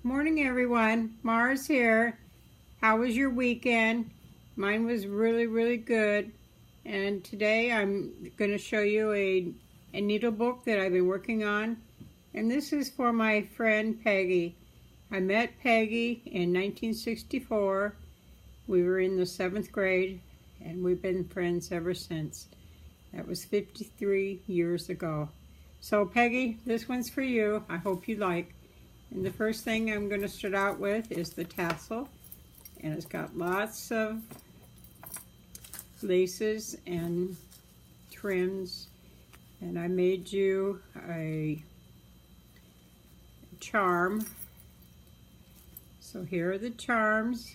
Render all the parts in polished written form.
Good morning, everyone. Mars here. How was your weekend? Mine was really good. And today I'm going to show you a needle book that I've been working on. And this is for my friend Peggy. I met Peggy in 1964. We were in the 7th grade and we've been friends ever since. That was 53 years ago. So Peggy, this one's for you. I hope you like. And the first thing I'm going to start out with is the tassel. And it's got lots of laces and trims. And I made you a charm. So here are the charms.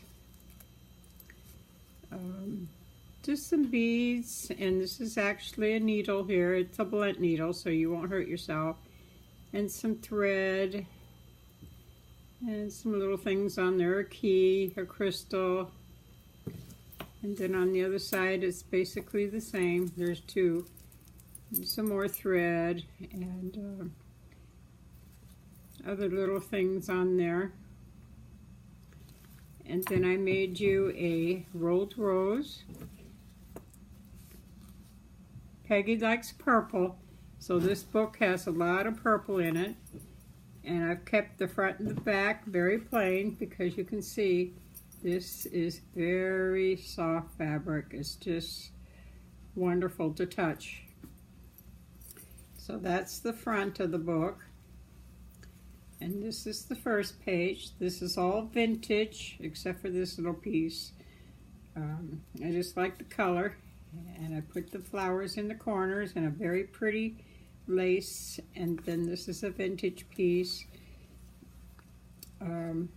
Just some beads, and this is actually a needle here. It's a blunt needle, so you won't hurt yourself. And some thread. And some little things on there, a key, a crystal. And then on the other side, it's basically the same. There's two. And some more thread and other little things on there. And then I made you a rolled rose. Peggy likes purple, so this book has a lot of purple in it. And I've kept the front and the back very plain because you can see this is very soft fabric. It's just wonderful to touch. So that's the front of the book. And this is the first page. This is all vintage except for this little piece. I just like the color. And I put the flowers in the corners and a very pretty lace, and then this is a vintage piece, and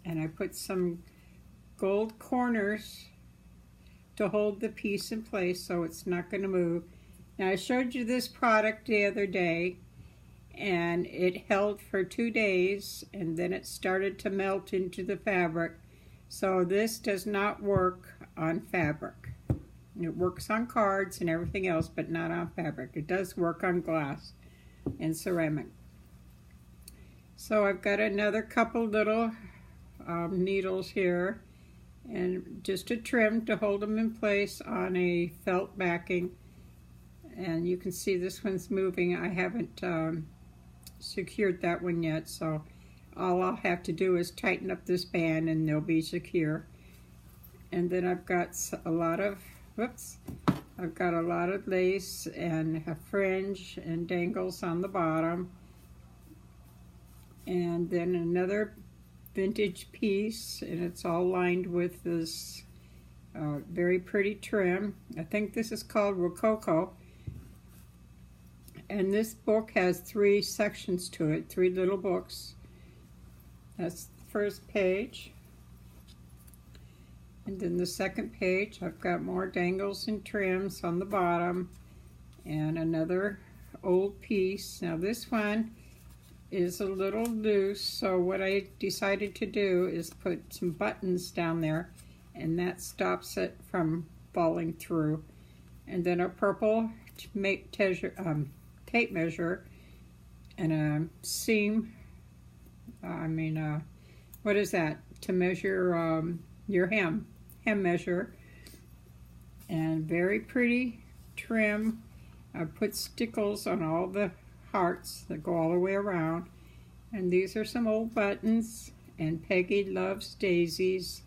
I put some gold corners to hold the piece in place so it's not going to move. Now I showed you this product the other day and it held for 2 days and then it started to melt into the fabric, so this does not work on fabric. It works on cards and everything else, but not on fabric. It does work on glass and ceramic. So I've got another couple little needles here, and just a trim to hold them in place on a felt backing. And you can see this one's moving. I haven't secured that one yet, so all I'll have to do is tighten up this band and they'll be secure. And then I've got a lot of I've got a lot of lace and a fringe and dangles on the bottom. And then another vintage piece, and it's all lined with this very pretty trim. I think this is called Rococo. And this book has 3 sections to it, 3 little books. That's the first page. And then the second page, I've got more dangles and trims on the bottom and another old piece. Now this one is a little loose, so what I decided to do is put some buttons down there, and that stops it from falling through. And then a purple tape measure and a seam, what is that? To measure your hem measure, and very pretty trim. I put stickles on all the hearts that go all the way around, and these are some old buttons, and Peggy loves daisies,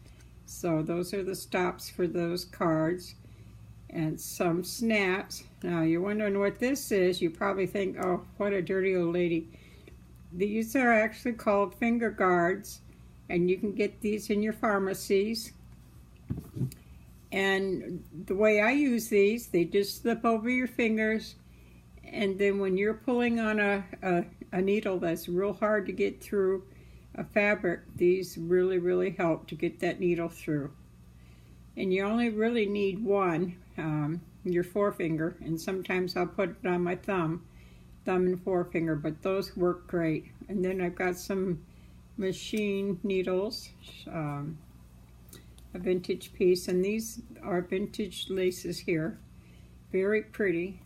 so those are the stops for those cards, and some snaps. Now you're wondering what this is. You probably think, oh, what a dirty old lady. These are actually called finger guards, and you can get these in your pharmacies. And the way I use these, they just slip over your fingers, and then when you're pulling on a needle that's real hard to get through a fabric, these really help to get that needle through. And you only really need one, your forefinger, and sometimes I'll put it on my thumb and forefinger, but those work great. And then I've got some machine needles, a vintage piece, and these are vintage laces here, very pretty.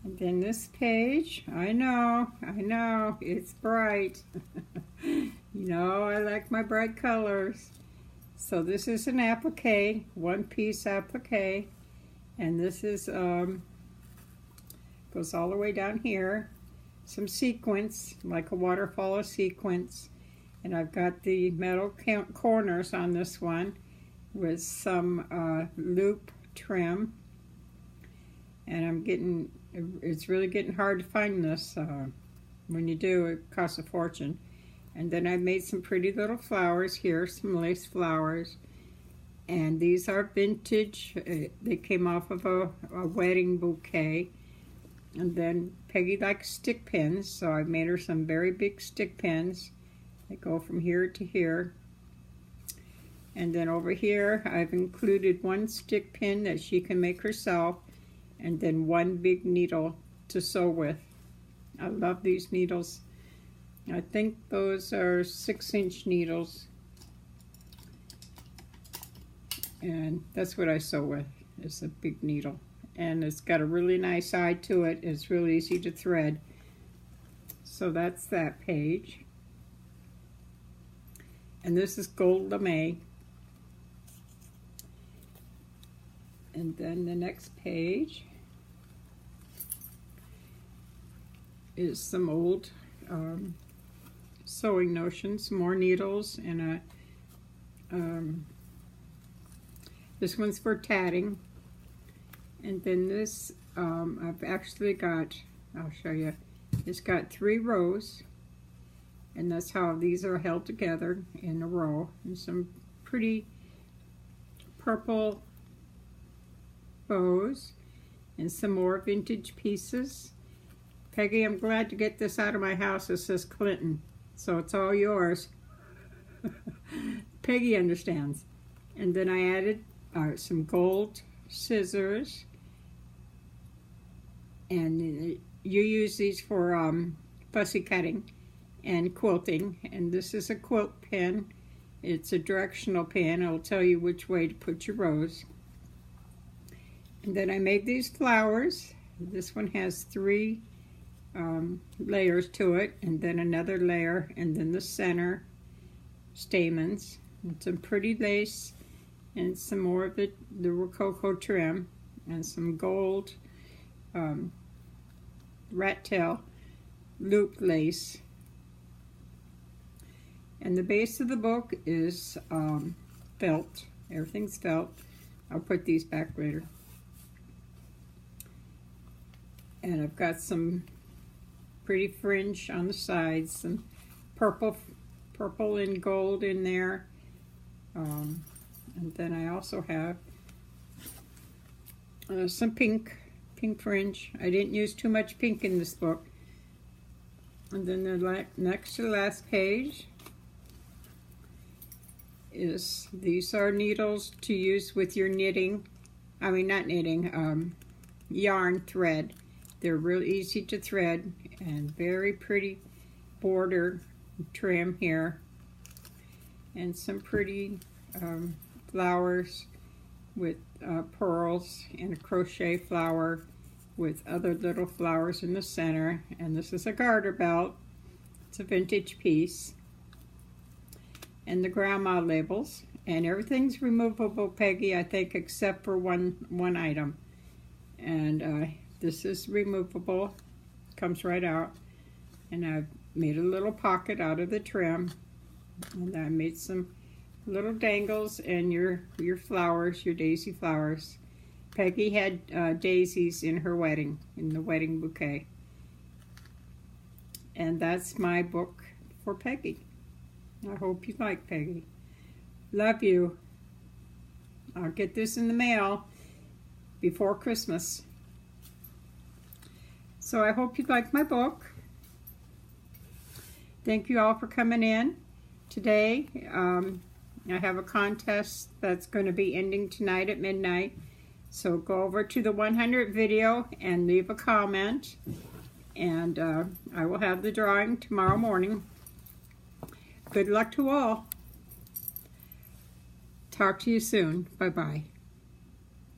And then this page, I know, it's bright. You know, I like my bright colors. So this is an applique, one-piece applique, and this is goes all the way down here. Some sequins, like a waterfall of sequins, and I've got the metal corners on this one with some loop trim, and it's really getting hard to find this. When you do, it costs a fortune. And then I made some pretty little flowers here, some lace flowers. And these are vintage. They came off of a wedding bouquet. And then Peggy likes stick pins, so I made her some very big stick pins. They go from here to here. And then over here, I've included one stick pin that she can make herself, and then one big needle to sew with. I love these needles. I think those are 6-inch needles, and that's what I sew with, is a big needle. And it's got a really nice eye to it. It's really easy to thread. So that's that page. And this is gold lame. And then the next page is some old sewing notions, more needles, and this one's for tatting. And then this, I've actually got, I'll show you, it's got 3 rows, and that's how these are held together in a row. And some pretty purple bows, and some more vintage pieces. Peggy, I'm glad to get this out of my house. It says Clinton, so it's all yours. Peggy understands. And then I added some gold scissors, and you use these for fussy cutting and quilting. And this is a quilt pin. It's a directional pin. It'll tell you which way to put your rows. And then I made these flowers. This one has 3 layers to it, and then another layer, and then the center stamens, and some pretty lace, and some more of the rococo trim, and some gold rat tail loop lace. And the base of the book is felt. Everything's felt. I'll put these back later. And I've got some pretty fringe on the sides, some purple and gold in there. And then I also have some pink fringe. I didn't use too much pink in this book. And then the next to the last page is, these are needles to use with your knitting. I mean, not knitting, yarn thread. They're real easy to thread, and very pretty border trim here, and some pretty flowers with pearls, and a crochet flower with other little flowers in the center. And this is a garter belt. It's a vintage piece. And the grandma labels, and everything's removable, Peggy, I think, except for one item. And this is removable, comes right out. And I've made a little pocket out of the trim, and I made some little dangles and your flowers, your daisy flowers. Peggy had daisies in her wedding, in the wedding bouquet. And that's my book for Peggy. I hope you like Peggy. Love you. I'll get this in the mail before Christmas. So I hope you like my book. Thank you all for coming in. Today, I have a contest that's going to be ending tonight at midnight. So go over to the 100 video and leave a comment. And I will have the drawing tomorrow morning. Good luck to all. Talk to you soon. Bye-bye.